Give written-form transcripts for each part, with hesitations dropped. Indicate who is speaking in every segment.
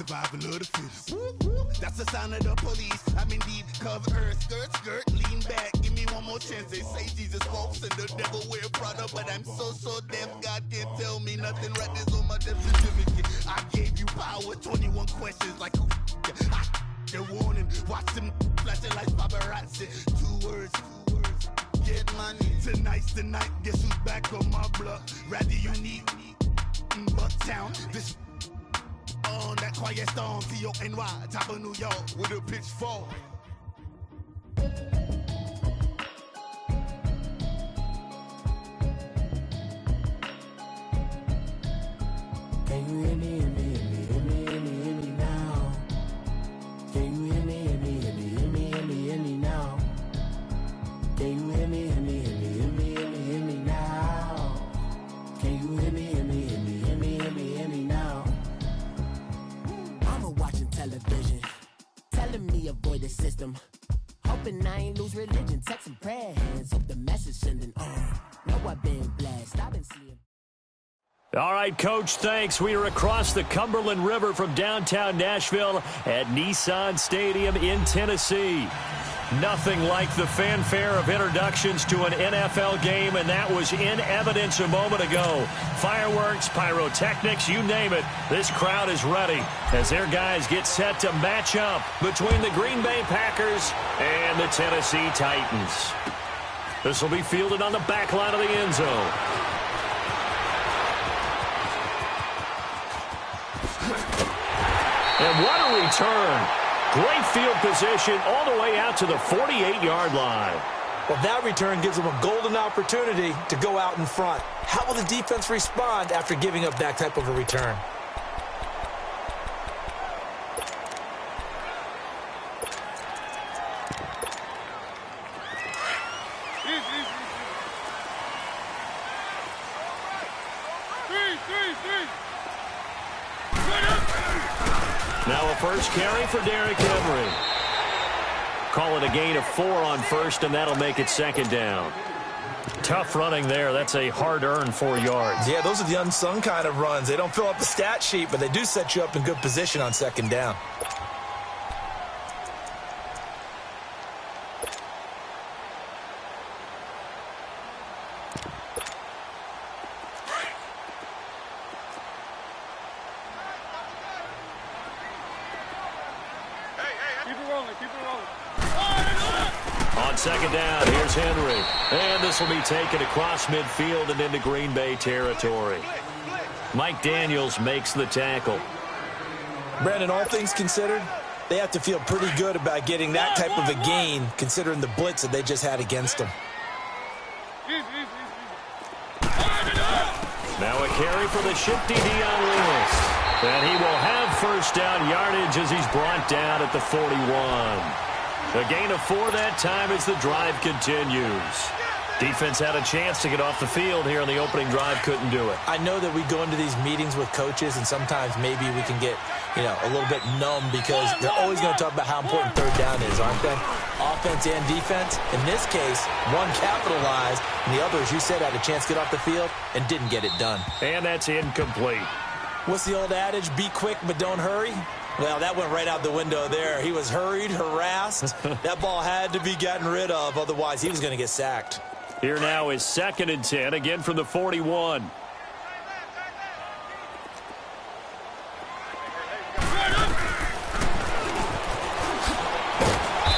Speaker 1: Survival of the fittest. That's the sound of the police. I'm in deep cover earth, skirt, lean back. Give me one more chance. They say Jesus walks and the devil wear Prada, but I'm so deaf. God can't tell me nothing. Right there's on my death certificate. I gave you power. 21 questions like who? They're warning. Watch them flashing like paparazzi. Two words. Get money. Tonight's the night. Guess who's back on my block? Rather unique. Bucktown. This. On that quiet storm, T-O-N-Y, top of New York, with a pitchfork.
Speaker 2: Can you hear me, hear me, hear me, hear me, hear me, hear me now? Can you hear me, hear me, hear me, hear me, hear me, hear me now? Can you hear me, hear me, hear me, hear me, hear me, hear me now? Can you hear me, hear me, hear me, hear me, hear me, hear me now? Watching television, telling me avoid the system, hoping I ain't lose religion, texting prayer hands, hope the message sending on. Know I've been blessed, I've been seeing.
Speaker 3: All right, Coach, thanks. We are across the Cumberland River from downtown Nashville at Nissan Stadium in Tennessee. Nothing like the fanfare of introductions to an NFL game, and that was in evidence a moment ago. Fireworks, pyrotechnics, you name it. This crowd is ready as their guys get set to match up between the Green Bay Packers and the Tennessee Titans. This will be fielded on the back line of the end zone. And what a return. Great field position all the way out to the 48-yard line.
Speaker 4: Well, that return gives them a golden opportunity to go out in front. How will the defense respond after giving up that type of a return?
Speaker 3: Now a first carry for Derrick Henry. Call it a gain of 4 on first, and that'll make it second down. Tough running there. That's a hard-earned 4 yards.
Speaker 4: Yeah, those are the unsung kind of runs. They don't fill up the stat sheet, but they do set you up in good position on second down.
Speaker 3: On second down, here's Henry. And this will be taken across midfield and into Green Bay territory. Mike Daniels makes the tackle.
Speaker 4: Brandon, all things considered, they have to feel pretty good about getting that type of a gain, considering the blitz that they just had against them.
Speaker 3: Now a carry for the shifty Dion Lewis. And he will have first down yardage as he's brought down at the 41. A gain of 4 that time as the drive continues. Defense had a chance to get off the field here on the opening drive, couldn't do it.
Speaker 4: I know that we go into these meetings with coaches, and sometimes maybe we can get, a little bit numb because they're always going to talk about how important third down is, aren't they? Offense and defense. In this case, one capitalized, and the other, as you said, had a chance to get off the field and didn't get it done.
Speaker 3: And that's incomplete.
Speaker 4: What's the old adage? Be quick, but don't hurry. Well, that went right out the window there. He was hurried, harassed. That ball had to be gotten rid of, otherwise he was going to get sacked.
Speaker 3: Here now is 2nd and 10, again from the 41.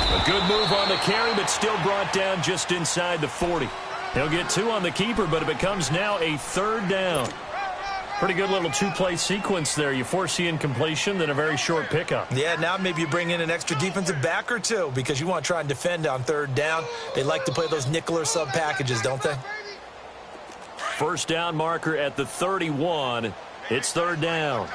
Speaker 3: A good move on the carry, but still brought down just inside the 40. He'll get 2 on the keeper, but it becomes now a 3rd down. Pretty good little 2-play sequence there. You force the incompletion, then a very short pickup.
Speaker 4: Yeah, now maybe you bring in an extra defensive back or 2 because you want to try and defend on 3rd down. They like to play those nickel or sub packages, don't they?
Speaker 3: First down marker at the 31. It's 3rd down.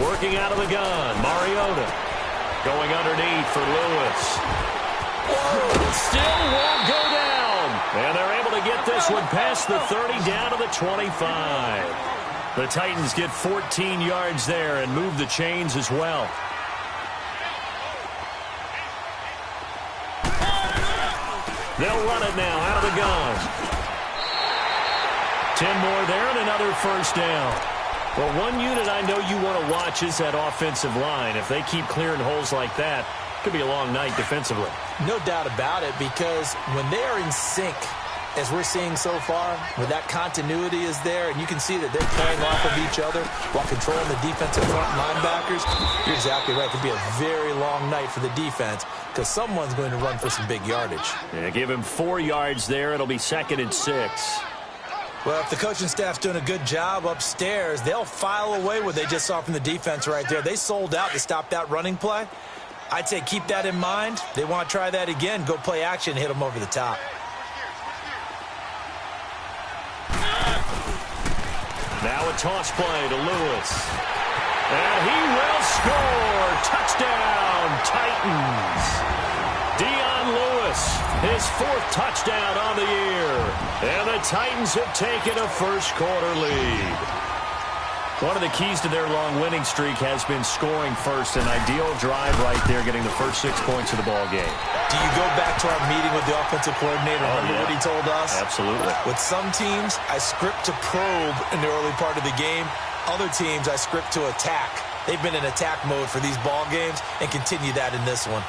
Speaker 3: Working out of the gun, Mariota. Going underneath for Lewis. Still won't go down. And they're able to get this one past the 30 down to the 25. The Titans get 14 yards there and move the chains as well. They'll run it now out of the gun. 10 more there and another first down. Well, one unit I know you want to watch is that offensive line. If they keep clearing holes like that, it could be a long night defensively.
Speaker 4: No doubt about it, because when they are in sync, as we're seeing so far, where that continuity is there, and you can see that they're playing off of each other while controlling the defensive front linebackers, you're exactly right. It could be a very long night for the defense because someone's going to run for some big yardage.
Speaker 3: Yeah, give him 4 yards there. It'll be 2nd and 6.
Speaker 4: Well, if the coaching staff's doing a good job upstairs, they'll file away what they just saw from the defense right there. They sold out to stop that running play. I'd say keep that in mind. They want to try that again. Go play action, hit them over the top.
Speaker 3: Now a toss play to Lewis. And he will score. Touchdown, Titans. Dion Lewis, his 4th touchdown on the year. And the Titans have taken a first-quarter lead. One of the keys to their long winning streak has been scoring first. An ideal drive right there, getting the first 6 points of the ball game.
Speaker 4: Do you go back to our meeting with the offensive coordinator? Remember what he told us?
Speaker 3: Absolutely.
Speaker 4: With some teams, I script to probe in the early part of the game. Other teams, I script to attack. They've been in attack mode for these ball games and continue that in this one.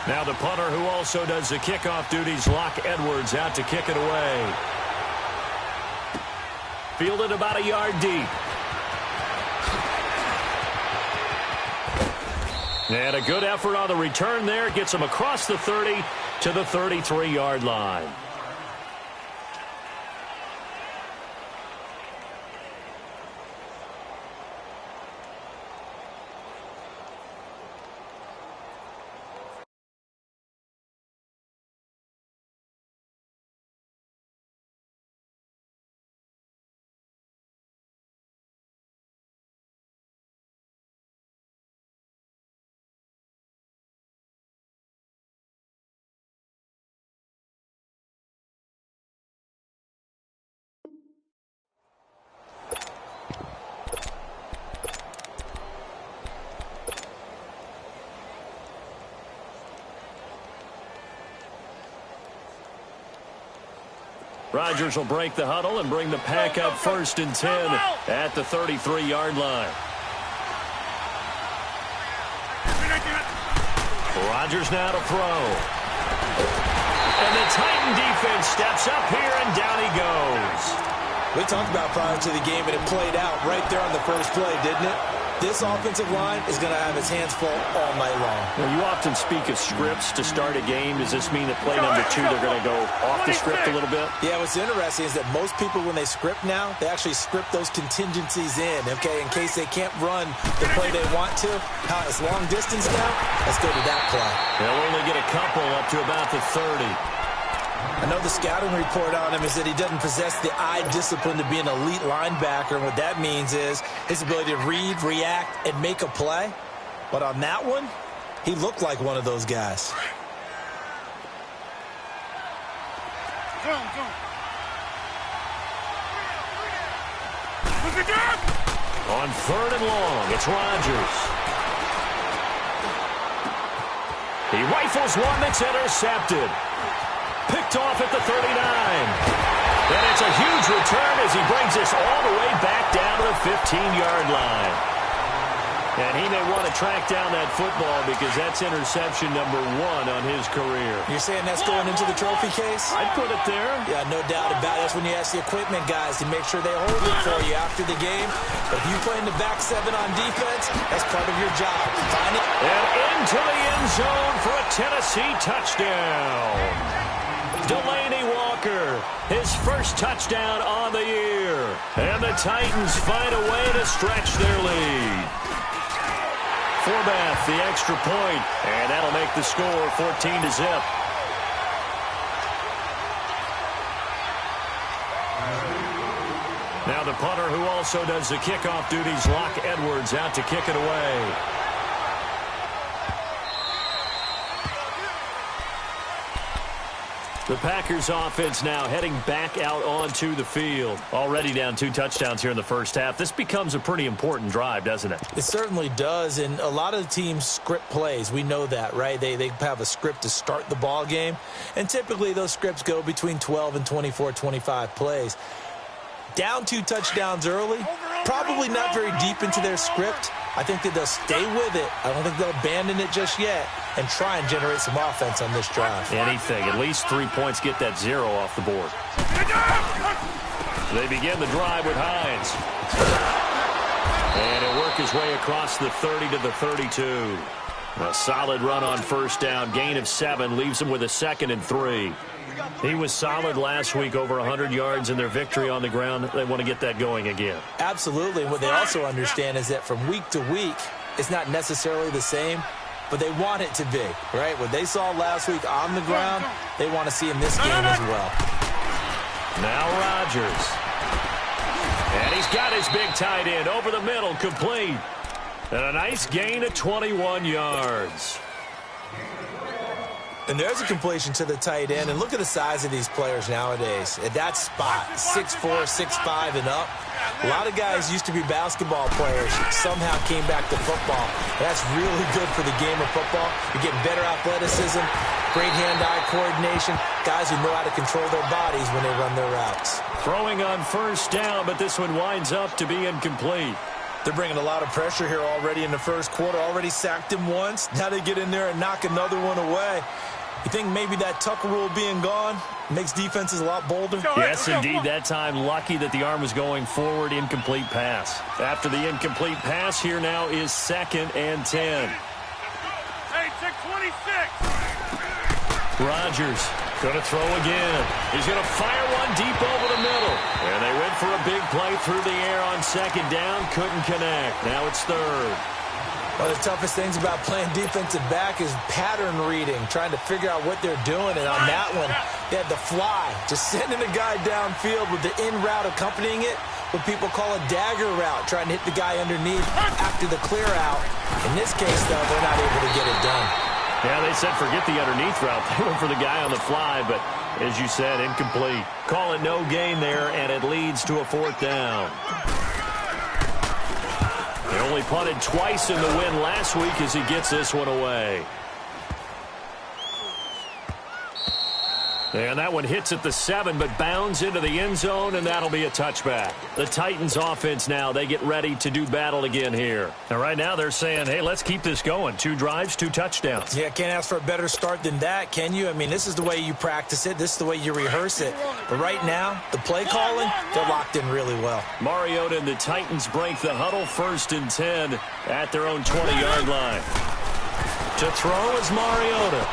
Speaker 3: Now the punter who also does the kickoff duties, Locke Edwards, out to kick it away. Fielded about a yard deep. And a good effort on the return there. Gets him across the 30 to the 33-yard line. Rodgers will break the huddle and bring the pack up 1st and 10 at the 33-yard line. Rodgers now to throw. And the Titan defense steps up here, and down he goes.
Speaker 4: We talked about prior to the game, and it played out right there on the first play, didn't it? This offensive line is going to have its hands full all night long.
Speaker 3: Well, you often speak of scripts to start a game. Does this mean that play number 2, they're going to go off the script a little bit?
Speaker 4: Yeah, what's interesting is that most people, when they script now, they actually script those contingencies in, okay, in case they can't run the play they want to. It's long distance now. Let's go to that play.
Speaker 3: They'll only get a couple up to about the 30.
Speaker 4: I know the scouting report on him is that he doesn't possess the eye discipline to be an elite linebacker, and what that means is his ability to read, react, and make a play. But on that one, he looked like one of those guys.
Speaker 3: On 3rd and long, it's Rodgers. He rifles one that's intercepted. Picked off at the 39. And it's a huge return as he brings us all the way back down to the 15-yard line. And he may want to track down that football because that's interception number 1 on his career.
Speaker 4: You're saying that's going into the trophy case?
Speaker 3: I'd put it there.
Speaker 4: Yeah, no doubt about it. That's when you ask the equipment guys to make sure they hold it for you after the game. But if you play in the back 7 on defense, that's part of your job. Find it.
Speaker 3: And into the end zone for a Tennessee touchdown. Delaney Walker, his first touchdown on the year. And the Titans find a way to stretch their lead. Forbath, the extra point, and that'll make the score 14-0. Now the punter who also does the kickoff duties, Locke Edwards, out to kick it away. The Packers offense now heading back out onto the field. Already down 2 touchdowns here in the first half. This becomes a pretty important drive, doesn't it?
Speaker 4: It certainly does, and a lot of the teams script plays. We know that, right? They have a script to start the ball game, and typically those scripts go between 12 and 24, 25 plays. Down 2 touchdowns early, probably not very deep into their script. I think that they'll stay with it. I don't think they'll abandon it just yet and try and generate some offense on this drive.
Speaker 3: Anything. At least 3 points, get that 0 off the board. They begin the drive with Hines. And he'll work his way across the 30 to the 32. A solid run on first down. Gain of 7 leaves him with a 2nd and 3. He was solid last week, over 100 yards in their victory on the ground. They want to get that going again.
Speaker 4: Absolutely. And what they also understand is that from week to week, it's not necessarily the same, but they want it to be, right? What they saw last week on the ground, they want to see in this game as well.
Speaker 3: Now Rodgers. And he's got his big tight end over the middle, complete. And a nice gain of 21 yards.
Speaker 4: And there's a completion to the tight end. And look at the size of these players nowadays. At that spot, 6'4", 6'5", and up. A lot of guys used to be basketball players, somehow came back to football. That's really good for the game of football. You're getting better athleticism, great hand-eye coordination, guys who know how to control their bodies when they run their routes.
Speaker 3: Throwing on first down, but this one winds up to be incomplete.
Speaker 4: They're bringing a lot of pressure here already in the first quarter. Already sacked him once. Now they get in there and knock another one away. You think maybe that Tucker rule being gone makes defenses a lot bolder?
Speaker 3: Yes, indeed. That time, lucky that the arm was going forward. Incomplete pass. After the incomplete pass, here now is 2nd and 10.
Speaker 5: Hey, check 26.
Speaker 3: Rodgers going to throw again. He's going to fire one deep over the middle. And they went for a big play through the air on 2nd down. Couldn't connect. Now it's 3rd.
Speaker 4: One of the toughest things about playing defensive back is pattern reading, trying to figure out what they're doing. And on that one, they had the fly, just sending a guy downfield with the in route accompanying it, what people call a dagger route, trying to hit the guy underneath after the clear out. In this case, though, they're not able to get it done.
Speaker 3: Yeah, they said forget the underneath route. They went for the guy on the fly, but as you said, incomplete. Call it no gain there, and it leads to a 4th down. They only punted twice in the win last week as he gets this one away. And that one hits at the 7, but bounds into the end zone, and that'll be a touchback. The Titans offense now, they get ready to do battle again here. And right now they're saying, hey, let's keep this going. 2 drives, 2 touchdowns.
Speaker 4: Yeah, can't ask for a better start than that, can you? I mean, this is the way you practice it. This is the way you rehearse it. But right now, the play calling, they're locked in really well.
Speaker 3: Mariota and the Titans break the huddle, 1st and 10 at their own 20-yard line. To throw is Mariota.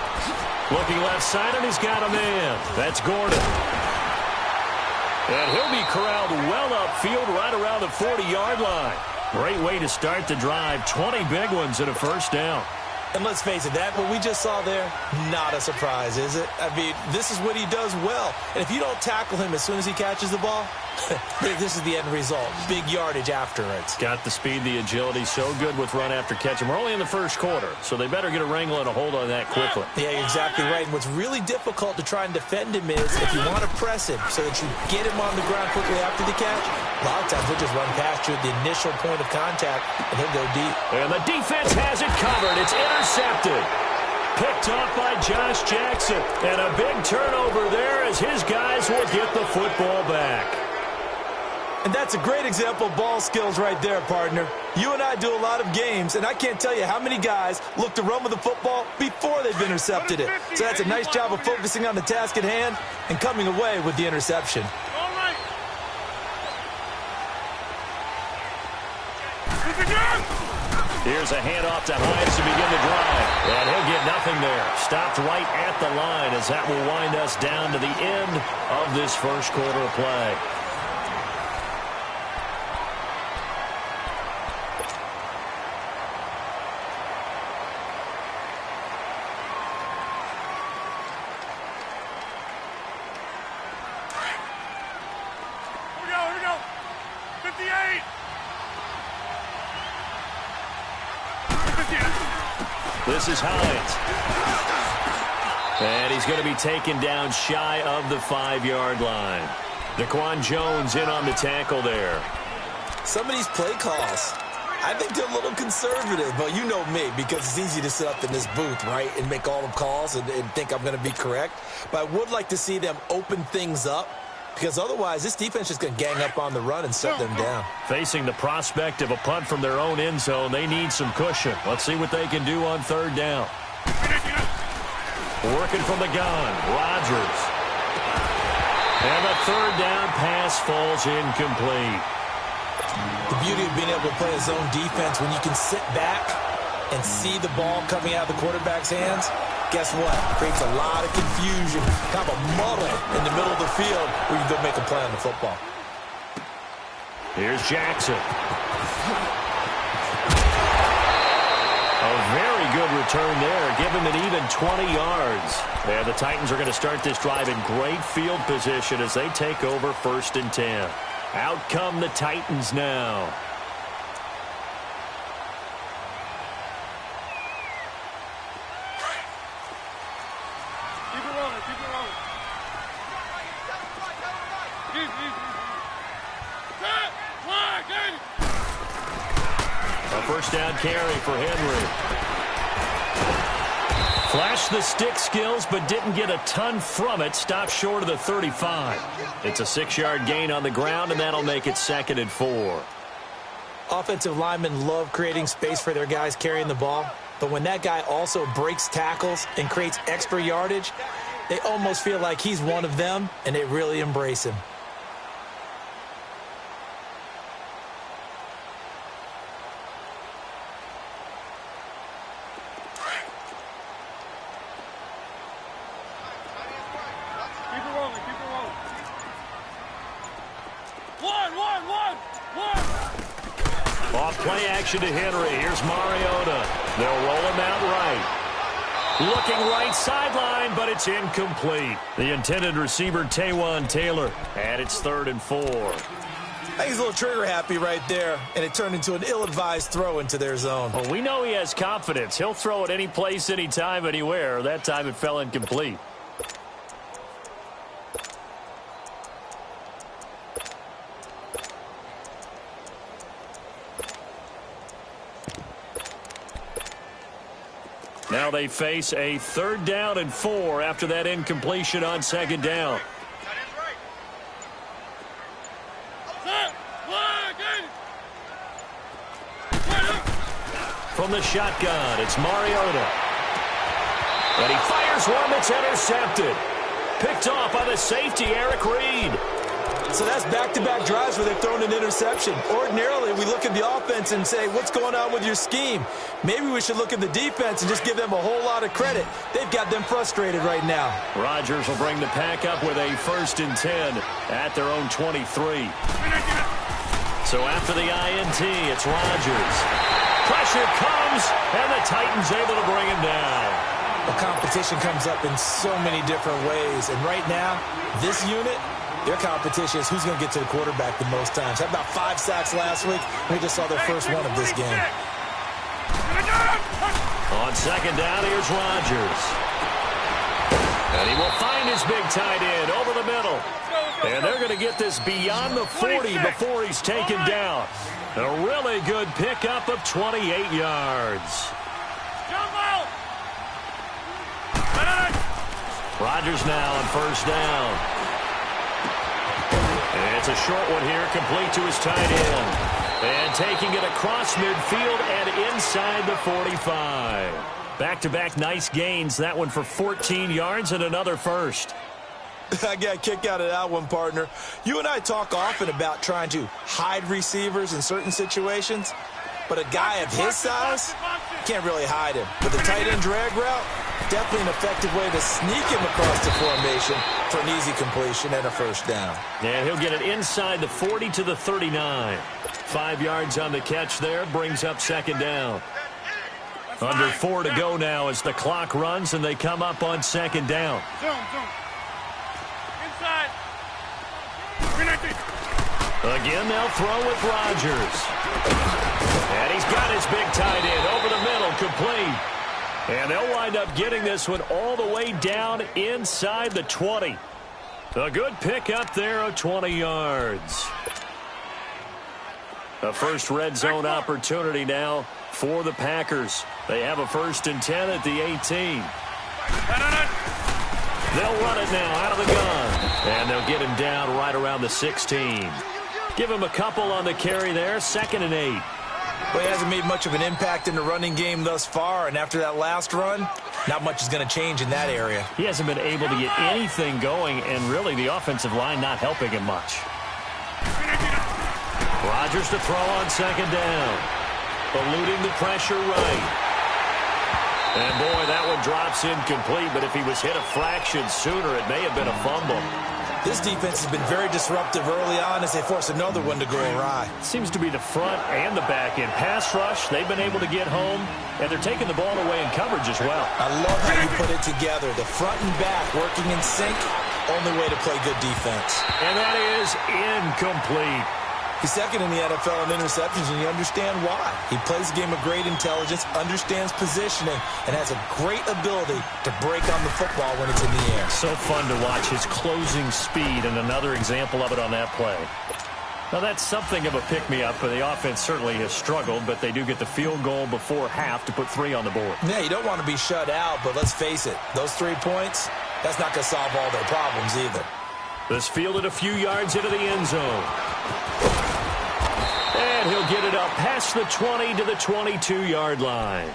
Speaker 3: Looking left side, and he's got a man. That's Gordon. And he'll be corralled well upfield right around the 40-yard line. Great way to start the drive. 20 big ones and a 1st down.
Speaker 4: And let's face it, that what we just saw there, not a surprise, is it? I mean, this is what he does well. And if you don't tackle him as soon as he catches the ball, this is the end result. Big yardage afterwards.
Speaker 3: Got the speed, the agility, so good with run after catch. And we're only in the first quarter, so they better get a wrangle and a hold on that quickly.
Speaker 4: Yeah, you're exactly right. And what's really difficult to try and defend him is if you want to press him so that you get him on the ground quickly after the catch, a lot of times he'll just run past you at the initial point of contact, and he'll go deep.
Speaker 3: And the defense has it covered. It's intercepted. Picked off by Josh Jackson. And a big turnover there as his guys will get the football back.
Speaker 4: And that's a great example of ball skills right there, partner. You and I do a lot of games, and I can't tell you how many guys look to run with the football before they've intercepted it. So that's a nice job of focusing on the task at hand and coming away with the interception.
Speaker 5: All right.
Speaker 3: Here's a handoff to Hines to begin the drive. And he'll get nothing there. Stopped right at the line as that will wind us down to the end of this first quarter of play.
Speaker 5: Here we go. 58.
Speaker 3: This is Hines. And he's going to be taken down shy of the 5-yard line. Daquan Jones in on the tackle there.
Speaker 4: Some of these play calls, I think they're a little conservative, but you know me, because it's easy to sit up in this booth, right, and make all the calls and think I'm going to be correct. But I would like to see them open things up, because otherwise this defense is going to gang up on the run and shut them down.
Speaker 3: Facing the prospect of a punt from their own end zone, they need some cushion. Let's see what they can do on 3rd down. Working from the gun, Rodgers. And the 3rd down pass falls incomplete.
Speaker 4: The beauty of being able to play a zone defense, when you can sit back and see the ball coming out of the quarterback's hands, guess what? Creates a lot of confusion, kind of a muddle in the middle of the field where you go make a play on the football.
Speaker 3: Here's Jackson. A very good return there. Give him an even 20 yards. And the Titans are going to start this drive in great field position as they take over 1st and 10. Out come the Titans now.
Speaker 5: Keep it rolling, keep it rolling.
Speaker 3: A 1st down carry for Henry. Flashed the stick skills, but didn't get a ton from it. Stopped short of the 35. It's a 6-yard gain on the ground, and that'll make it 2nd and 4.
Speaker 4: Offensive linemen love creating space for their guys carrying the ball, but when that guy also breaks tackles and creates extra yardage, they almost feel like he's one of them, and they really embrace him.
Speaker 3: Play action to Henry. Here's Mariota. They'll roll him out right. Looking right sideline, but it's incomplete. The intended receiver, Taywan Taylor. And it's 3rd and 4.
Speaker 4: I think he's a little trigger happy right there, and it turned into an ill-advised throw into their zone.
Speaker 3: Well, we know he has confidence. He'll throw it any place, anytime, anywhere. That time it fell incomplete. Now they face a 3rd down and 4 after that incompletion on 2nd down. From the shotgun, it's Mariota. And he fires one that's intercepted. Picked off by the safety, Eric Reed.
Speaker 4: So that's back-to-back drives where they've thrown an interception. Ordinarily, we look at the offense and say, what's going on with your scheme? Maybe we should look at the defense and just give them a whole lot of credit. They've got them frustrated right now.
Speaker 3: Rodgers will bring the pack up with a 1st and 10 at their own 23. So after the INT, it's Rodgers. Pressure comes, and the Titans able to bring him down.
Speaker 4: The competition comes up in so many different ways. And right now, this unit, their competition is who's going to get to the quarterback the most times. Had about 5 sacks last week. We just saw their first one of this game.
Speaker 3: On 2nd down, here's Rodgers. And he will find his big tight end over the middle. And they're going to get this beyond the 40 before he's taken down. A really good pickup of 28 yards. Rodgers now on 1st down. And it's a short one here, complete to his tight end. And taking it across midfield and inside the 45. Back-to-back nice gains. That one for 14 yards and another first.
Speaker 4: I got a kick out of that one, partner. You and I talk often about trying to hide receivers in certain situations, but a guy of his size can't really hide him. With a tight end drag route, definitely an effective way to sneak him across the formation for an easy completion and a 1st down.
Speaker 3: And he'll get it inside the 40 to the 39. 5 yards on the catch there, brings up 2nd down. Under 4 to go now as the clock runs and they come up on 2nd down.
Speaker 5: Inside.
Speaker 3: Again, they'll throw with Rodgers. And he's got his big tight end over the middle, complete. And they'll wind up getting this one all the way down inside the 20. A good pick up there of 20 yards. A first red zone opportunity now for the Packers. They have a 1st and 10 at the 18. They'll run it now out of the gun. And they'll get him down right around the 16. Give him a couple on the carry there. 2nd and 8.
Speaker 4: Well, he hasn't made much of an impact in the running game thus far, and after that last run, not much is going to change in that area.
Speaker 3: He hasn't been able to get anything going, and really the offensive line not helping him much. Rodgers to throw on 2nd down. Eluding the pressure right. And, boy, that one drops incomplete, but if he was hit a fraction sooner, it may have been a fumble.
Speaker 4: This defense has been very disruptive early on as they force another one to go awry.
Speaker 3: Seems to be the front and the back end. Pass rush, they've been able to get home, and they're taking the ball away in coverage as well.
Speaker 4: I love how you put it together. The front and back working in sync, only way to play good defense.
Speaker 3: And that is incomplete.
Speaker 4: He's 2nd in the NFL in interceptions, and you understand why. He plays a game of great intelligence, understands positioning, and has a great ability to break on the football when it's in the air.
Speaker 3: So fun to watch his closing speed, and another example of it on that play. Now, that's something of a pick-me-up, but the offense certainly has struggled, but they do get the field goal before half to put 3 on the board.
Speaker 4: Yeah, you don't want to be shut out, but let's face it, those 3 points, that's not going to solve all their problems either.
Speaker 3: This fielded a few yards into the end zone. And he'll get it up past the 20 to the 22-yard line.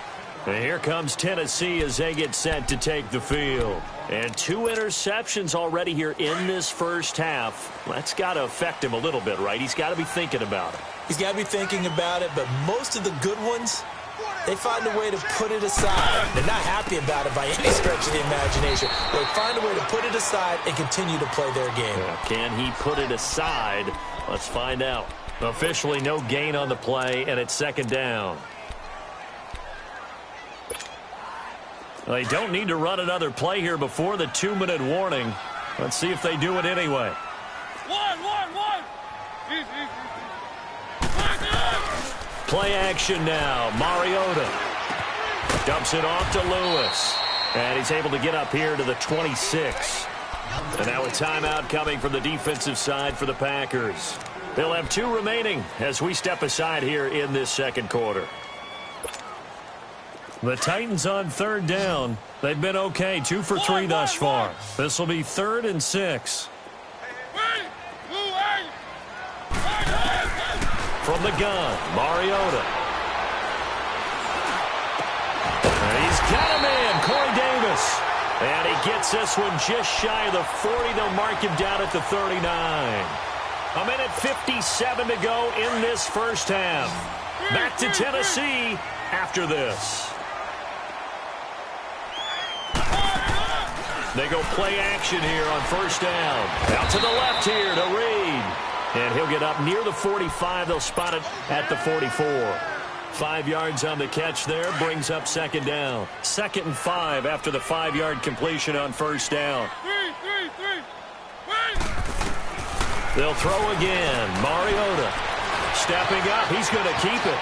Speaker 3: And here comes Tennessee as they get set to take the field. And 2 interceptions already here in this first half. That's got to affect him a little bit, right? He's got to be thinking about it.
Speaker 4: He's got to be thinking about it, but most of the good ones, they find a way to put it aside. They're not happy about it by any stretch of the imagination. They find a way to put it aside and continue to play their game.
Speaker 3: Can he put it aside? Let's find out. Officially no gain on the play, and it's 2nd down. They don't need to run another play here before the 2-minute warning. Let's see if they do it anyway.
Speaker 5: One.
Speaker 3: Play action now. Mariota dumps it off to Lewis. And he's able to get up here to the 26. And now a timeout coming from the defensive side for the Packers. They'll have 2 remaining as we step aside here in this second quarter. The Titans on 3rd down. They've been okay, 2 for 3 thus far. This will be 3rd and 6. From the gun, Mariota. And he's got a man, Corey Davis. And he gets this one just shy of the 40. They'll mark him down at the 39. A minute 57 to go in this first half. Back to Tennessee after this. They go play action here on 1st down. Out to the left here to Reed. And he'll get up near the 45. They'll spot it at the 44. 5 yards on the catch there. Brings up 2nd down. 2nd and 5 after the 5-yard completion on 1st down. They'll throw again. Mariota stepping up. He's going to keep it.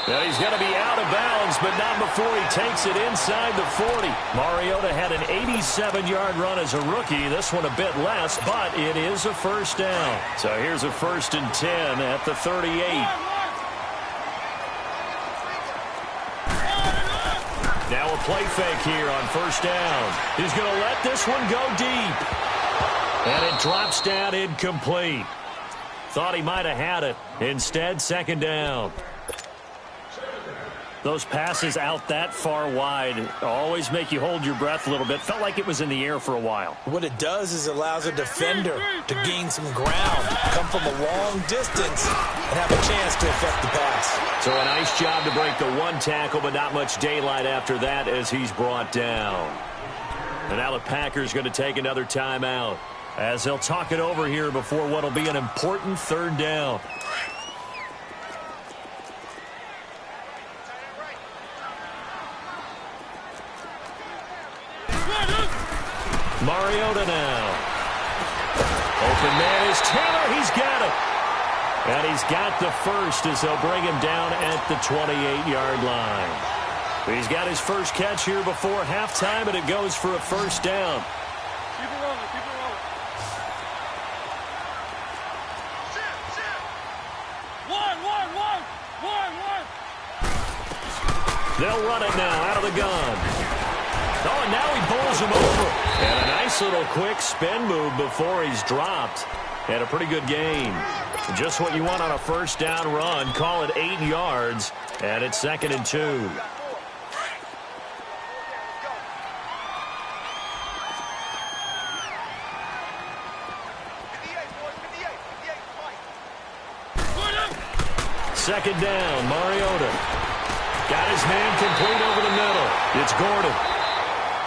Speaker 3: Now he's going to be out of bounds, but not before he takes it inside the 40. Mariota had an 87-yard run as a rookie. This one a bit less, but it is a 1st down. So here's a 1st and 10 at the 38. Now a play fake here on 1st down. He's going to let this one go deep. And it drops down incomplete. Thought he might have had it. Instead, 2nd down. Those passes out that far wide always make you hold your breath a little bit. Felt like it was in the air for a while.
Speaker 4: What it does is it allows a defender to gain some ground, come from a long distance, and have a chance to affect the pass.
Speaker 3: So a nice job to break the 1 tackle, but not much daylight after that as he's brought down. And now the Packers going to take another timeout as they'll talk it over here before what will be an important 3rd down. Mariota now. Open man is Taylor. He's got it. And he's got the 1st as they'll bring him down at the 28-yard line. He's got his first catch here before halftime, and it goes for a first down.
Speaker 5: Keep it rolling, keep it rolling. One.
Speaker 3: They'll run it now out of the gun. Oh, and now he bowls him over. And a nice little quick spin move before he's dropped. And a pretty good gain. Just what you want on a first down run. Call it 8 yards. And it's 2nd and 2. Second down, Mariota. Got his man complete over the middle. It's Gordon.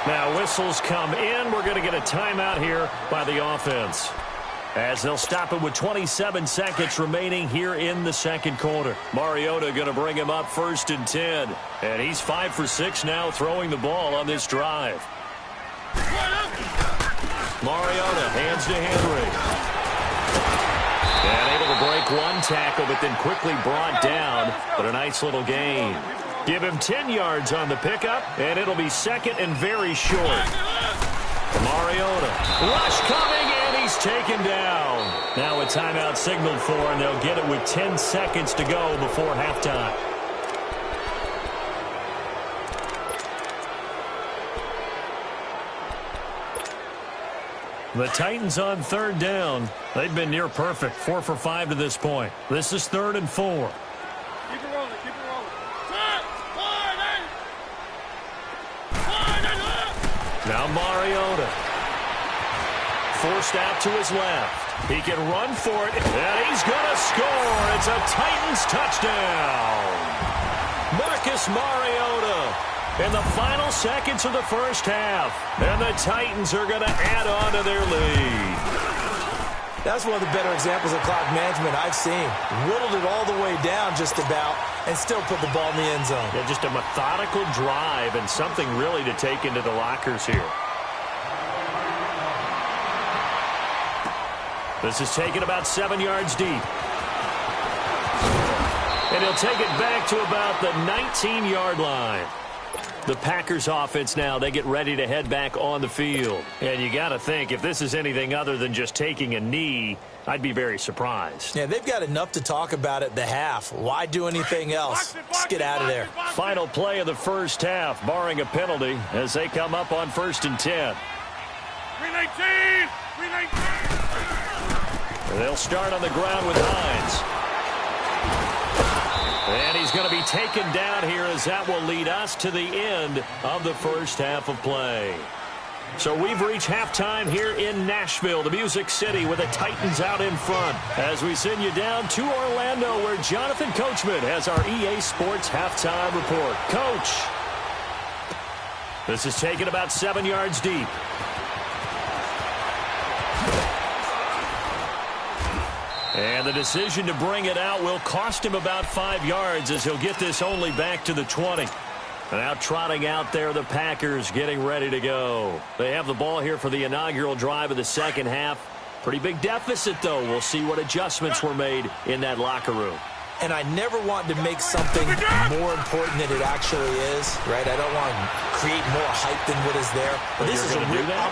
Speaker 3: Now whistles come in. We're going to get a timeout here by the offense, as they'll stop it with 27 seconds remaining here in the second quarter. Mariota going to bring him up 1st and 10. And he's 5 for 6 now throwing the ball on this drive. Mariota hands to Henry. And able to break one tackle, but then quickly brought down. But a nice little gain. Give him 10 yards on the pickup, and it'll be 2nd and very short. Mariota. Rush coming, and he's taken down. Now a timeout signaled for, and they'll get it with 10 seconds to go before halftime. The Titans on 3rd down. They've been near perfect, 4 for 5 to this point. This is 3rd and 4.
Speaker 5: Keep it rolling, keep it rolling.
Speaker 3: Now Mariota. Forced out to his left. He can run for it, and he's going to score. It's a Titans touchdown. Marcus Mariota in the final seconds of the first half. And the Titans are going to add on to their lead.
Speaker 4: That's one of the better examples of clock management I've seen. Whittled it all the way down just about and still put the ball in the end zone.
Speaker 3: Yeah, just a methodical drive and something really to take into the lockers here. This is taken about 7 yards deep. And he'll take it back to about the 19-yard line. The Packers offense now, they get ready to head back on the field. And you got to think, if this is anything other than just taking a knee, I'd be very surprised.
Speaker 4: Yeah, they've got enough to talk about at the half. Why do anything else? Just get out of there.
Speaker 3: Final play of the first half, barring a penalty, as they come up on 1st and 10.
Speaker 5: 319! 319!
Speaker 3: They'll start on the ground with Hines. And he's going to be taken down here, as that will lead us to the end of the first half of play. So we've reached halftime here in Nashville, the Music City, with the Titans out in front, as we send you down to Orlando, where Jonathan Coachman has our EA Sports halftime report. Coach, this is taken about 7 yards deep. And the decision to bring it out will cost him about 5 yards, as he'll get this only back to the 20. Now trotting out there, the Packers getting ready to go. They have the ball here for the inaugural drive of the second half. Pretty big deficit, though. We'll see what adjustments were made in that locker room.
Speaker 4: And I never want to make something more important than it actually is, right? I don't want to create more hype than what is there. But this is I'm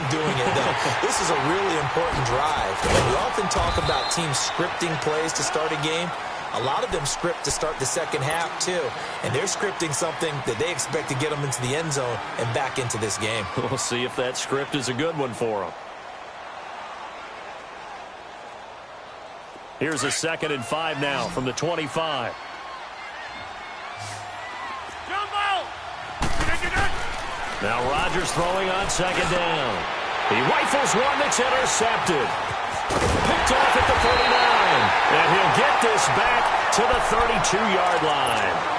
Speaker 4: doing it, though. This is a really important drive. And we often talk about teams scripting plays to start a game. A lot of them script to start the second half, too. And they're scripting something that they expect to get them into the end zone and back into this game.
Speaker 3: We'll see if that script is a good one for them. Here's a 2nd and 5 now from the 25. Now Rodgers throwing on 2nd down. He rifles one that's intercepted. Picked off at the 49. And he'll get this back to the 32-yard line.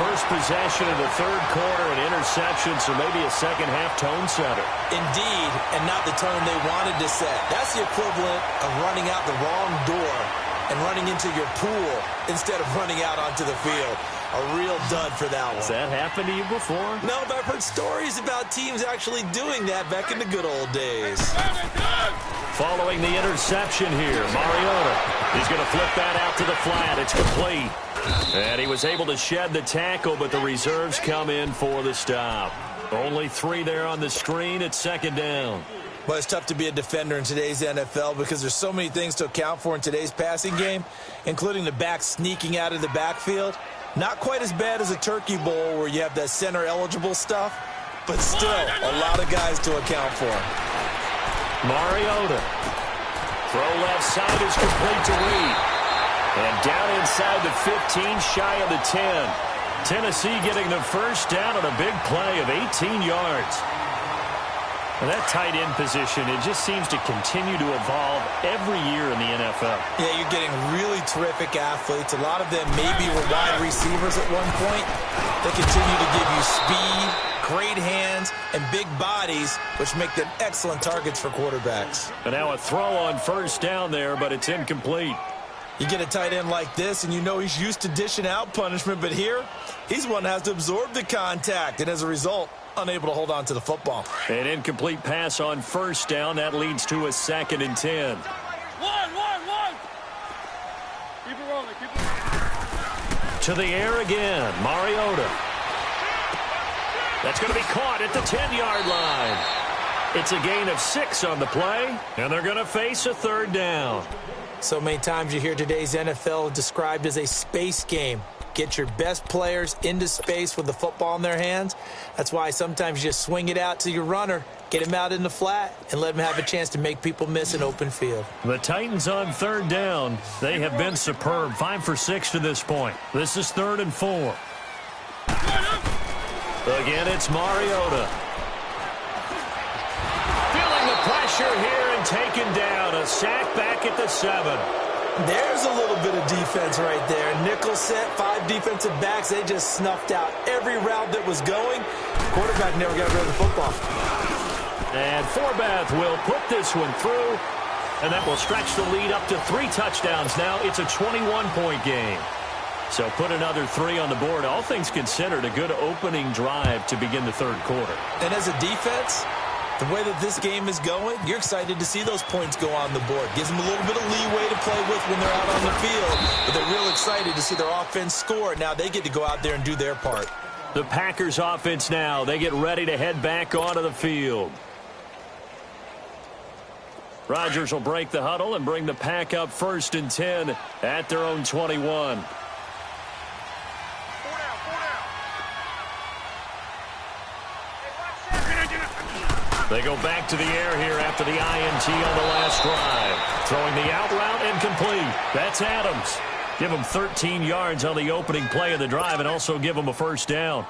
Speaker 3: First possession of the third quarter, an interception, so maybe a second-half tone setter.
Speaker 4: Indeed, and not the tone they wanted to set. That's the equivalent of running out the wrong door and running into your pool instead of running out onto the field. A real dud for that one.
Speaker 3: Has that happened to you before?
Speaker 4: No, but I've heard stories about teams actually doing that back in the good old days.
Speaker 3: Following the interception here, Mariota. He's going to flip that out to the flat. It's complete. And he was able to shed the tackle, but the reserves come in for the stop. Only 3 there on the screen at second down.
Speaker 4: Well, it's tough to be a defender in today's NFL because there's so many things to account for in today's passing game, including the back sneaking out of the backfield. Not quite as bad as a turkey bowl where you have that center-eligible stuff, but still a lot of guys to account for.
Speaker 3: Mariota. Throw left side is complete to Reed. And down inside the 15, shy of the 10. Tennessee getting the first down on a big play of 18 yards. And that tight end position, it just seems to continue to evolve every year in the NFL.
Speaker 4: Yeah, you're getting really terrific athletes. A lot of them maybe were wide receivers at one point. They continue to give you speed, great hands, and big bodies, which make them excellent targets for quarterbacks.
Speaker 3: And now a throw on first down there, but it's incomplete.
Speaker 4: You get a tight end like this, and you know he's used to dishing out punishment, but here, he's one that has to absorb the contact, and as a result, unable to hold on to the football.
Speaker 3: An incomplete pass on first down. That leads to a 2nd and 10.
Speaker 5: One. Keep it rolling, keep it rolling.
Speaker 3: To the air again, Mariota. That's going to be caught at the 10-yard line. It's a gain of 6 on the play, and they're going to face a 3rd down.
Speaker 4: So many times you hear today's NFL described as a space game. Get your best players into space with the football in their hands. That's why sometimes you just swing it out to your runner, get him out in the flat, and let him have a chance to make people miss an open field.
Speaker 3: The Titans on 3rd down. They have been superb. 5 for 6 to this point. This is 3rd and 4. Again, it's Mariota. Feeling the pressure here and taken down. A sack back at the 7.
Speaker 4: There's a little bit of defense right there. Nickel set, 5 defensive backs. They just snuffed out every route that was going. Quarterback never got rid of the football.
Speaker 3: And Forbath will put this one through, and that will stretch the lead up to 3 touchdowns. Now it's a 21-point game. So put another 3 on the board. All things considered, a good opening drive to begin the 3rd quarter.
Speaker 4: And as a defense, the way that this game is going, you're excited to see those points go on the board. Gives them a little bit of leeway to play with when they're out on the field. But they're real excited to see their offense score. Now they get to go out there and do their part.
Speaker 3: The Packers offense now. They get ready to head back onto the field. Rodgers will break the huddle and bring the Pack up 1st and 10 at their own 21. They go back to the air here after the INT on the last drive. Throwing the out route and complete. That's Adams. Give him 13 yards on the opening play of the drive and also give him a 1st down.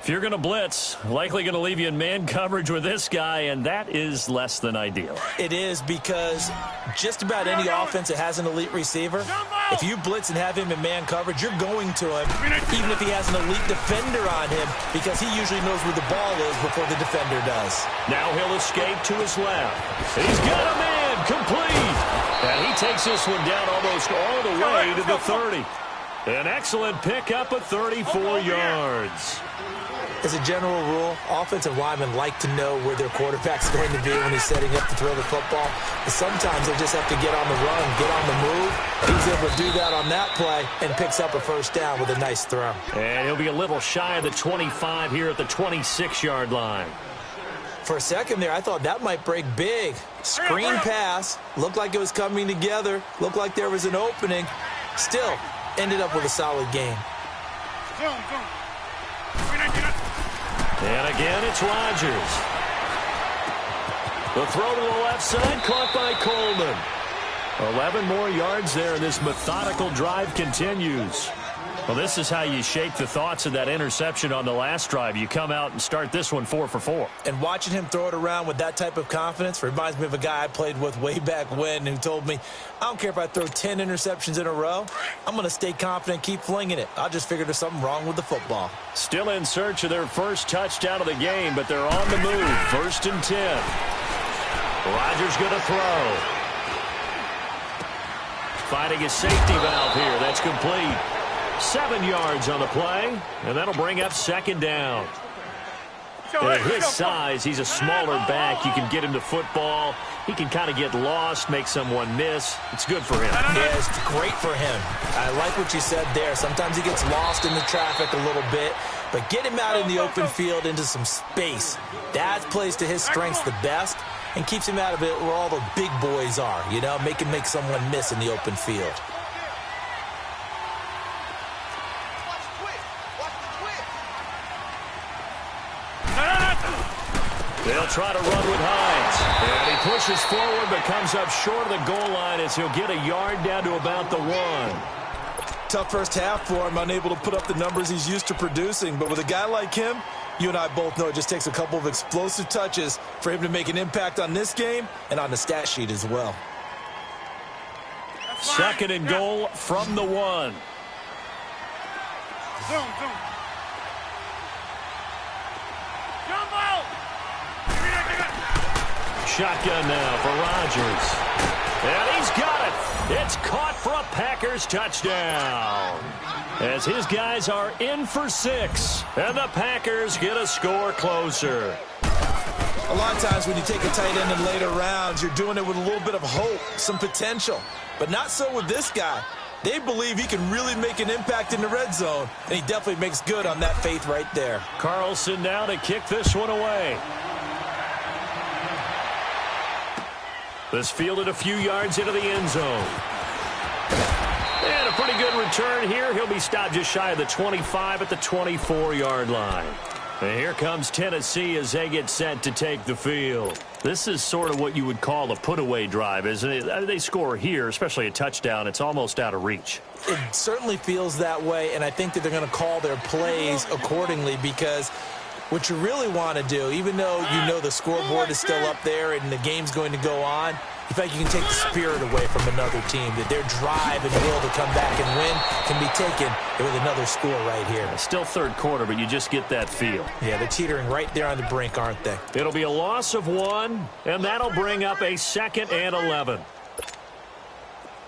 Speaker 3: If you're going to blitz, likely going to leave you in man coverage with this guy, and that is less than ideal.
Speaker 4: It is because just about any offense that has an elite receiver, if you blitz and have him in man coverage, you're going to him, even if he has an elite defender on him, because he usually knows where the ball is before the defender does.
Speaker 3: Now he'll escape to his left. He's got a man, complete. And he takes this one down almost all the way to the 30. An excellent pickup of 34 yards.
Speaker 4: As a general rule, offensive linemen like to know where their quarterback's going to be when he's setting up to throw the football. But sometimes they just have to get on the run, get on the move. He's able to do that on that play and picks up a 1st down with a nice throw.
Speaker 3: And he'll be a little shy of the 25 here at the 26-yard line.
Speaker 4: For a second there, I thought that might break big. Screen pass, looked like it was coming together, looked like there was an opening. Still, ended up with a solid game.
Speaker 3: And again, it's Rodgers. The throw to the left side, caught by Coleman. 11 more yards there, and this methodical drive continues. Well, this is how you shake the thoughts of that interception on the last drive. You come out and start this one 4 for 4.
Speaker 4: And watching him throw it around with that type of confidence reminds me of a guy I played with way back when who told me, I don't care if I throw 10 interceptions in a row. I'm going to stay confident, keep flinging it. I just figured there's something wrong with the football.
Speaker 3: Still in search of their first touchdown of the game, but they're on the move. 1st and 10. Rodgers going to throw. finding his safety valve here. That's complete. 7 yards on the play, and that'll bring up second down. At his size, he's a smaller back. You can get him to football. He can kind of get lost, make someone miss. It's good for him.
Speaker 4: Yeah, it's great for him. I like what you said there. Sometimes he gets lost in the traffic a little bit, but get him out in the open field into some space. That plays to his strengths the best and keeps him out of it where all the big boys are, you know, make someone miss in the open field.
Speaker 3: They'll try to run with Hines. And he pushes forward but comes up short of the goal line as he'll get a yard down to about the 1.
Speaker 4: Tough first half for him, unable to put up the numbers he's used to producing. But with a guy like him, you and I both know it just takes a couple of explosive touches for him to make an impact on this game and on the stat sheet as well.
Speaker 3: Second and goal from the 1.
Speaker 5: Zoom. Jumbo!
Speaker 3: Shotgun now for Rodgers. And he's got it. It's caught for a Packers touchdown. As his guys are in for 6. And the Packers get a score closer.
Speaker 4: A lot of times when you take a tight end in later rounds, you're doing it with a little bit of hope, some potential. But not so with this guy. They believe he can really make an impact in the red zone, and he definitely makes good on that faith right there.
Speaker 3: Carlson now to kick this one away. This fielded a few yards into the end zone. And a pretty good return here. He'll be stopped just shy of the 25 at the 24-yard line. And here comes Tennessee as they get set to take the field. This is sort of what you would call a put-away drive, isn't it? They score here, especially a touchdown. It's almost out of reach.
Speaker 4: It certainly feels that way, and I think that they're going to call their plays accordingly because what you really want to do, even though you know the scoreboard is still up there and the game's going to go on, in fact, you can take the spirit away from another team, that their drive and will to come back and win can be taken with another score right here.
Speaker 3: Still third quarter, but you just get that feel.
Speaker 4: Yeah, they're teetering right there on the brink, aren't they?
Speaker 3: It'll be a loss of 1, and that'll bring up a 2nd and 11.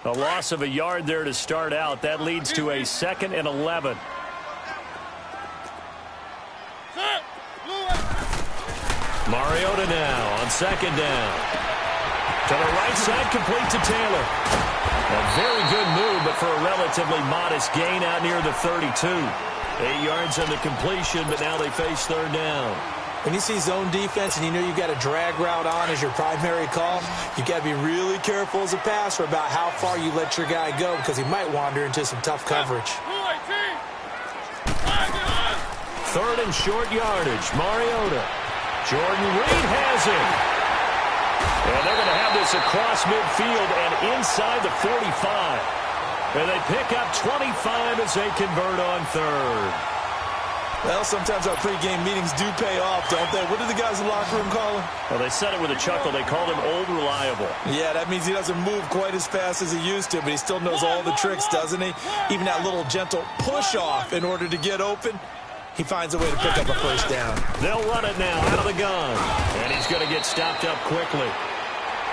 Speaker 3: A loss of a yard there to start out. That leads to a 2nd and 11. Mariota now on 2nd down. To the right side, complete to Taylor. A very good move, but for a relatively modest gain out near the 32. 8 yards on the completion, but now they face third down.
Speaker 4: When you see zone defense and you know you've got a drag route on as your primary call, you've got to be really careful as a passer about how far you let your guy go because he might wander into some tough coverage.
Speaker 3: 3rd and short yardage. Mariota. Jordan Reed has it. And they're going to have this across midfield and inside the 45. And they pick up 25 as they convert on 3rd.
Speaker 4: Well, sometimes our pregame meetings do pay off, don't they? What do the guys in the locker room call him?
Speaker 3: Well, they said it with a chuckle. They called him Old Reliable.
Speaker 4: Yeah, that means he doesn't move quite as fast as he used to, but he still knows all the tricks, doesn't he? Even that little gentle push-off in order to get open. He finds a way to pick up a first down.
Speaker 3: They'll run it now out of the gun. And he's going to get stopped up quickly.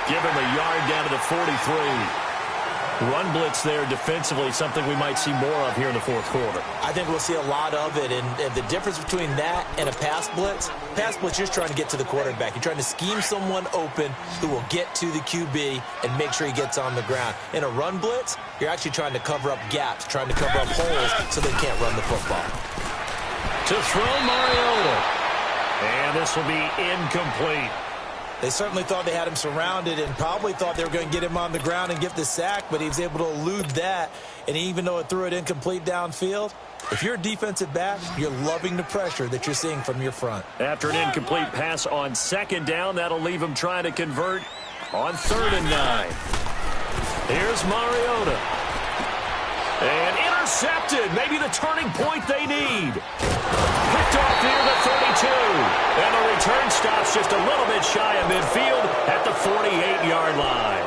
Speaker 3: Give him a yard down to the 43. Run blitz there defensively, something we might see more of here in the fourth quarter.
Speaker 4: I think we'll see a lot of it, and the difference between that and a pass blitz, you're just trying to get to the quarterback. You're trying to scheme someone open who will get to the QB and make sure he gets on the ground. In a run blitz, you're actually trying to cover up gaps, trying to cover up holes so they can't run the football.
Speaker 3: To throw Mariota. And this will be incomplete.
Speaker 4: They certainly thought they had him surrounded and probably thought they were going to get him on the ground and get the sack, but he was able to elude that. And even though it threw it incomplete downfield, if you're a defensive back, you're loving the pressure that you're seeing from your front.
Speaker 3: After an incomplete pass on 2nd down, that'll leave him trying to convert on 3rd and 9. Here's Mariota. And intercepted. Maybe the turning point they need. Picked off near the 32. And the return stops just a little bit shy of midfield at the 48-yard line.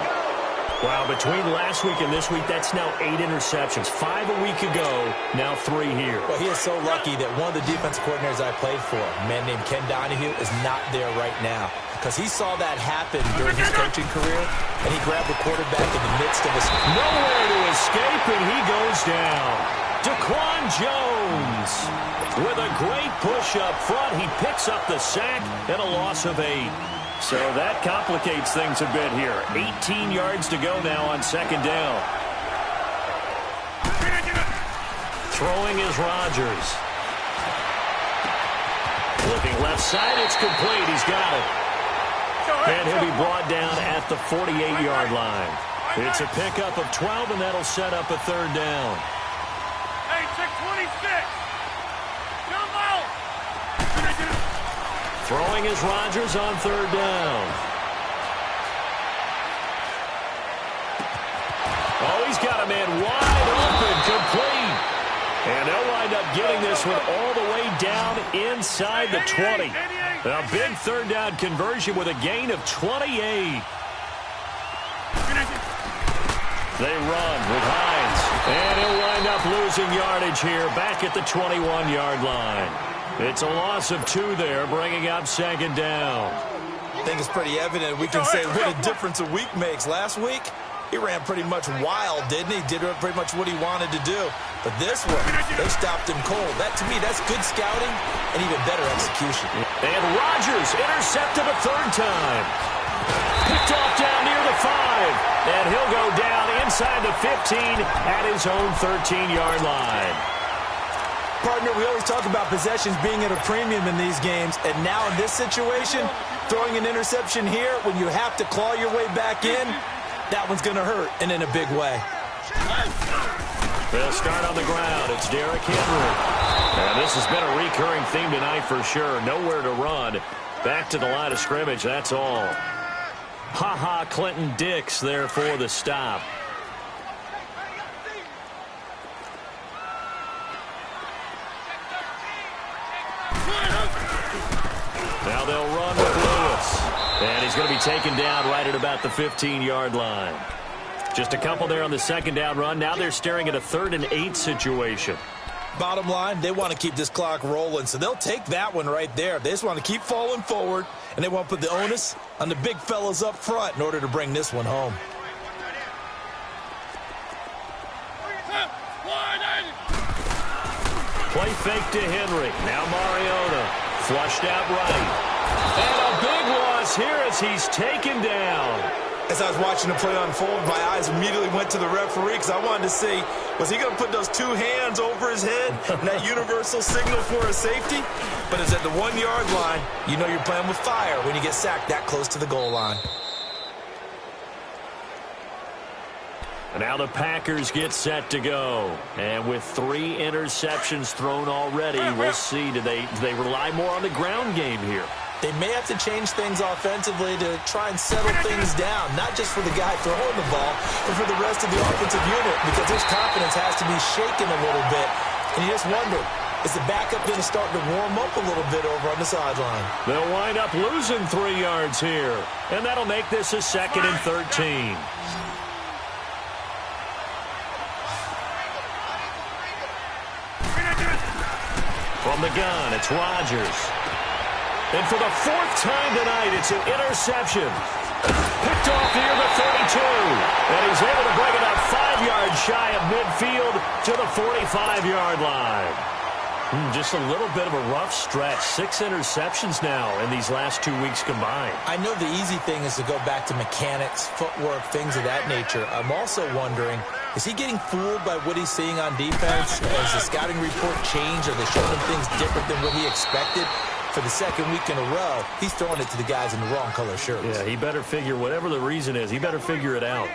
Speaker 3: Well, between last week and this week, that's now 8 interceptions. 5 a week ago, now 3 here.
Speaker 4: Well, he is so lucky that one of the defensive coordinators I played for, a man named Ken Donahue, is not there right now. Because he saw that happen during his coaching career, and he grabbed the quarterback in the midst of a...
Speaker 3: Nowhere to escape, and he goes down. Daquan Jones with a great push up front. He picks up the sack and a loss of 8. So that complicates things a bit here. 18 yards to go now on second down. Throwing is Rodgers. Looking left side, it's complete. He's got it. And he'll be brought down at the 48-yard line. It's a pickup of 12, and that'll set up a third down.
Speaker 5: Hey, check 26. Jump out.
Speaker 3: Throwing is Rodgers on third down. Oh, he's got a man wide open, complete. And they'll wind up getting this one all the way down inside the 20. A big third down conversion with a gain of 28. They run with Hines. And he'll wind up losing yardage here back at the 21-yard line. It's a loss of 2 there, bringing up second down.
Speaker 4: I think it's pretty evident. We can say what a difference a week makes. Last week, he ran pretty much wild, didn't he? Did pretty much what he wanted to do. But this one, they stopped him cold. That, to me, that's good scouting and even better execution.
Speaker 3: And Rodgers intercepted a third time. Picked off down near the 5. And he'll go down inside the 15 at his own 13-yard line.
Speaker 4: Partner, we always talk about possessions being at a premium in these games. And now in this situation, throwing an interception here when you have to claw your way back in, that one's going to hurt, and in a big way.
Speaker 3: They'll start on the ground. It's Derrick Henry. And this has been a recurring theme tonight for sure. Nowhere to run. Back to the line of scrimmage, that's all. Ha-ha, Clinton Dix there for the stop. Now they'll run with Lewis. And he's going to be taken down right at about the 15-yard line. Just a couple there on the second down run. Now they're staring at a 3rd and 8 situation.
Speaker 4: Bottom line, they want to keep this clock rolling, so they'll take that one right there. They just want to keep falling forward, and they want to put the onus on the big fellas up front in order to bring this one home.
Speaker 3: Play fake to Henry. Now Mariota. Flushed out right. And a big loss here as he's taken down.
Speaker 4: As I was watching the play unfold, my eyes immediately went to the referee because I wanted to see, was he going to put those 2 hands over his head and that universal signal for a safety? But it's at the 1-yard line. You know you're playing with fire when you get sacked that close to the goal line.
Speaker 3: And now the Packers get set to go. And with 3 interceptions thrown already, we'll see, do they rely more on the ground game here?
Speaker 4: They may have to change things offensively to try and settle things down, not just for the guy throwing the ball, but for the rest of the offensive unit, because his confidence has to be shaken a little bit. And you just wonder, is the backup going to start to warm up a little bit over on the sideline?
Speaker 3: They'll wind up losing 3 yards here, and that'll make this a 2nd and 13. From the gun, it's Rodgers. And for the 4th time tonight, it's an interception. Picked off near the 32. And he's able to bring it up 5 yards shy of midfield to the 45-yard line. Just a little bit of a rough stretch. 6 interceptions now in these last 2 weeks combined.
Speaker 4: I know the easy thing is to go back to mechanics, footwork, things of that nature. I'm also wondering, is he getting fooled by what he's seeing on defense? Has the scouting report changed? Are they showing him things different than what he expected? For the 2nd week in a row, he's throwing it to the guys in the wrong color shirts.
Speaker 3: Yeah, he better figure, whatever the reason is, he better figure it out.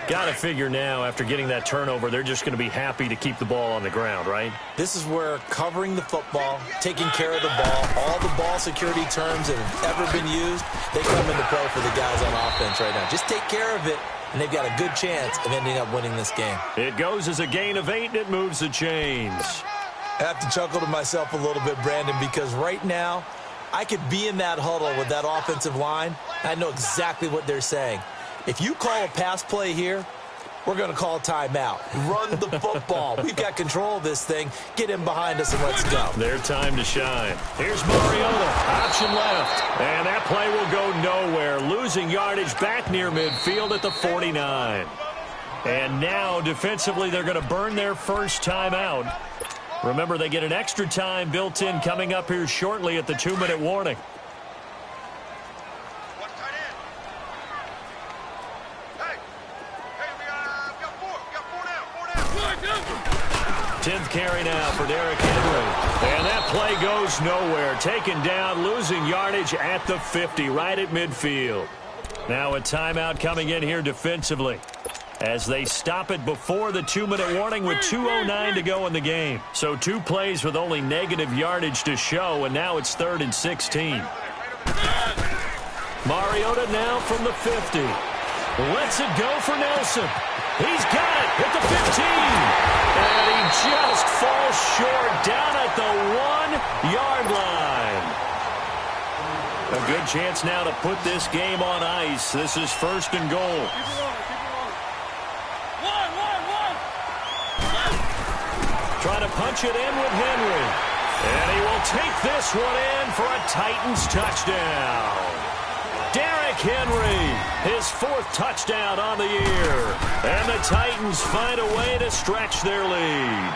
Speaker 3: Got to figure now, after getting that turnover, they're just going to be happy to keep the ball on the ground, right?
Speaker 4: This is where covering the football, taking care of the ball, all the ball security terms that have ever been used, they come into play for the guys on offense right now. Just take care of it, and they've got a good chance of ending up winning this game.
Speaker 3: It goes as a gain of 8, and it moves the chains.
Speaker 4: I have to chuckle to myself a little bit, Brandon, because right now, I could be in that huddle with that offensive line. I know exactly what they're saying. If you call a pass play here, we're going to call timeout. Run the football. We've got control of this thing. Get him behind us and let's go.
Speaker 3: Their time to shine. Here's Mariota. Option left. And that play will go nowhere. Losing yardage back near midfield at the 49. And now, defensively, they're going to burn their first timeout. Remember, they get an extra time built in coming up here shortly at the 2-minute warning. Tenth carry now for Derrick Henry. And that play goes nowhere. Taken down, losing yardage at the 50, right at midfield. Now a timeout coming in here defensively as they stop it before the 2-minute warning with 2:09 to go in the game. So 2 plays with only negative yardage to show, and now it's 3rd and 16. Mariota now from the 50. Lets it go for Nelson. He's got it at the 15. And he just falls short down at the 1-yard line. A good chance now to put this game on ice. This is 1st and goal. Trying to punch it in with Henry. And he will take this one in for a Titans touchdown. Derrick Henry, his 4th touchdown on the year. And the Titans find a way to stretch their lead.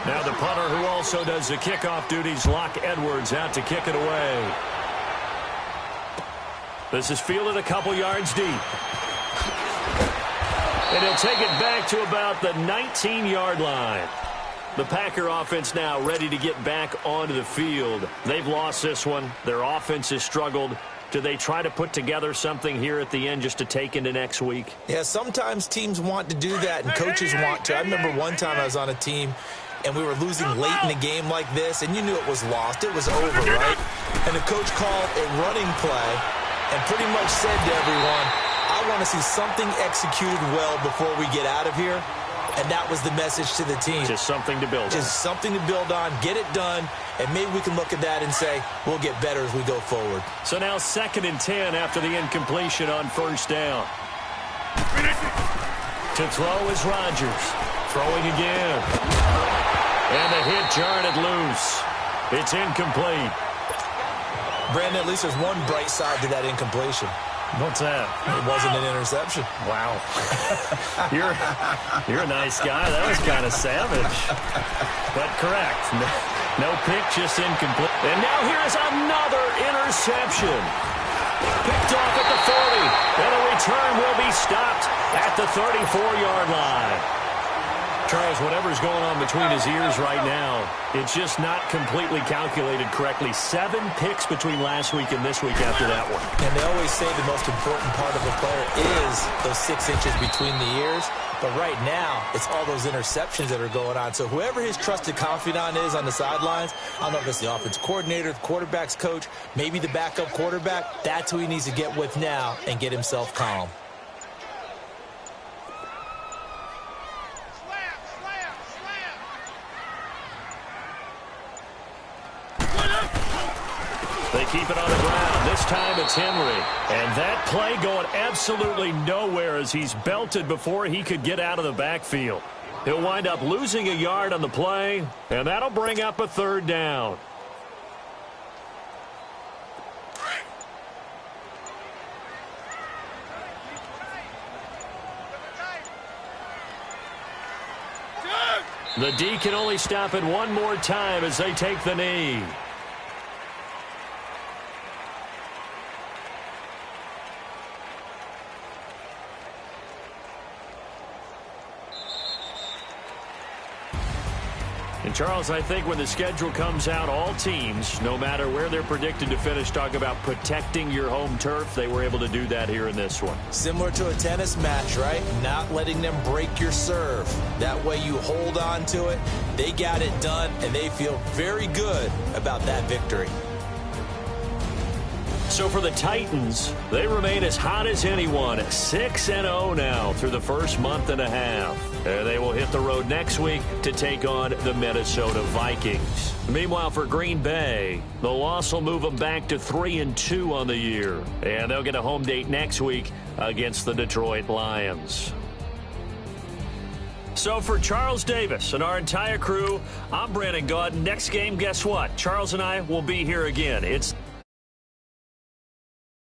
Speaker 3: Now the punter who also does the kickoff duties, Locke Edwards, out to kick it away. This is fielded a couple yards deep. And he'll take it back to about the 19-yard line. The Packer offense now ready to get back onto the field. They've lost this one. Their offense has struggled. Do they try to put together something here at the end just to take into next week?
Speaker 4: Yeah, sometimes teams want to do that and coaches want to. I remember one time I was on a team and we were losing late in a game like this, and you knew it was lost. It was over, right? And the coach called a running play and pretty much said to everyone, I want to see something executed well before we get out of here. And that was the message to the team.
Speaker 3: Just something to build on.
Speaker 4: Just something to build on, get it done, and maybe we can look at that and say, we'll get better as we go forward.
Speaker 3: So now 2nd and 10 after the incompletion on 1st down. To throw is Rodgers. Throwing again. And the hit jarred it loose. It's incomplete.
Speaker 4: Brandon, at least there's one bright side to that incompletion.
Speaker 3: What's that?
Speaker 4: It wasn't an interception.
Speaker 3: Wow. You're a nice guy. That was kind of savage. But correct. No pick, just incomplete. And now here's another interception. Picked off at the 40. And a return will be stopped at the 34-yard line. Charles, whatever's going on between his ears right now, it's just not completely calculated correctly. 7 picks between last week and this week after that one.
Speaker 4: And they always say the most important part of a player is those 6 inches between the ears. But right now, it's all those interceptions that are going on. So whoever his trusted confidant is on the sidelines, I don't know if it's the offense coordinator, the quarterback's coach, maybe the backup quarterback, that's who he needs to get with now and get himself calm.
Speaker 3: They keep it on the ground. This time it's Henry. And that play going absolutely nowhere as he's belted before he could get out of the backfield. He'll wind up losing a yard on the play, and that'll bring up a 3rd down. The D can only stop it one more time as they take the knee. And Charles, I think when the schedule comes out, all teams, no matter where they're predicted to finish, talk about protecting your home turf. They were able to do that here in this one.
Speaker 4: Similar to a tennis match, right? Not letting them break your serve. That way you hold on to it. They got it done, and they feel very good about that victory.
Speaker 3: So for the Titans, they remain as hot as anyone, 6-0 now through the first month and a half. And they will hit the road next week to take on the Minnesota Vikings. Meanwhile, for Green Bay, the loss will move them back to 3-2 on the year. And they'll get a home date next week against the Detroit Lions. So for Charles Davis and our entire crew, I'm Brandon Gaudin. Next game, guess what? Charles and I will be here again. It's